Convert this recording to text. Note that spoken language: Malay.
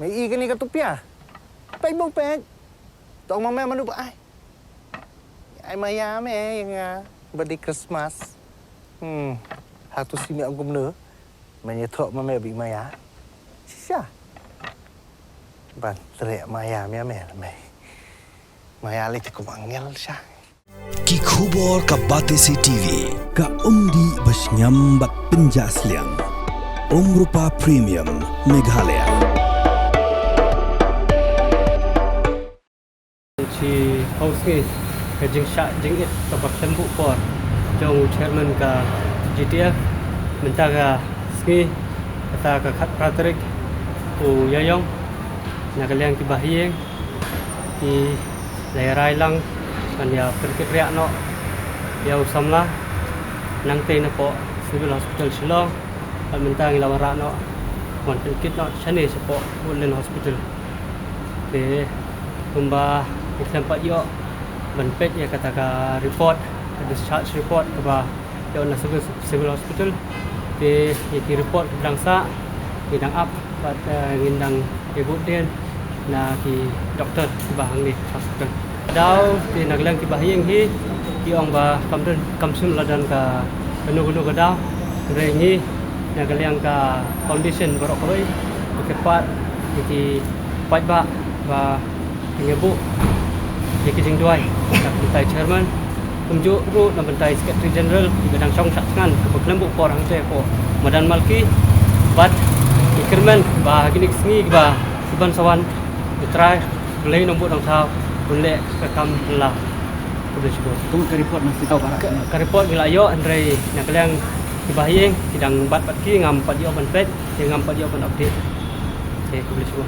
Mày y cái này cái tụp à? Bánh bông bẹt. Tao mà mẹ mà nụ ai? Ai mà ya mẹ yang birthday Christmas. Satu si mẹ ông cũng nữa. Mày nhớ thọ mà mẹ bị maya. Siapa? Ban teriak maya mẹ là mày. Maya lagi cukup angel sah. Ki khubor ka Batesi TV ka umdi basnyambat penjaslian. Rupa Premium Meghalaya. Ci house ni kajing syak jing it tabak sembu por jong chairman ka GTF minta ka ski kata ka khat praterik u yayong nakaliang ki bahieng ki lairai lang kan ya perkit riak no ya usamla nang te na po civil hospital Shillong kan minta ngi lawara no wan perkit no chane sepo Woodland Hospital ke kumba tempat yo benpet ya kata ka report discharge report ke ba yo na civil hospital ke ki report ke bangsa ki dang up pat ngindang ibu den na ki doktor ke bahang ni hospital dau ki naglang ki bahieng hi ki ong ba kamsun ladan ka gunu ka dau re ni naglang ka condition borok koi kepat ki pat ba ba ngebu Jadi jing duai, bentai chairman, kumjuk ru dan bentai secretary general di bidang song saksan kebekelembuk por hang te po Madan Malki bat ikirman ba ginik sngi ba suban sawan utrai belai nombor dong tau boleh rekam lah kudu syukur Tunggu ke report masih tahu barak. ke report gila yo andre nak kalian dibahieng sidang bat ki ngam pat yo ban pet ngam pat yo ban update saya kudu syukur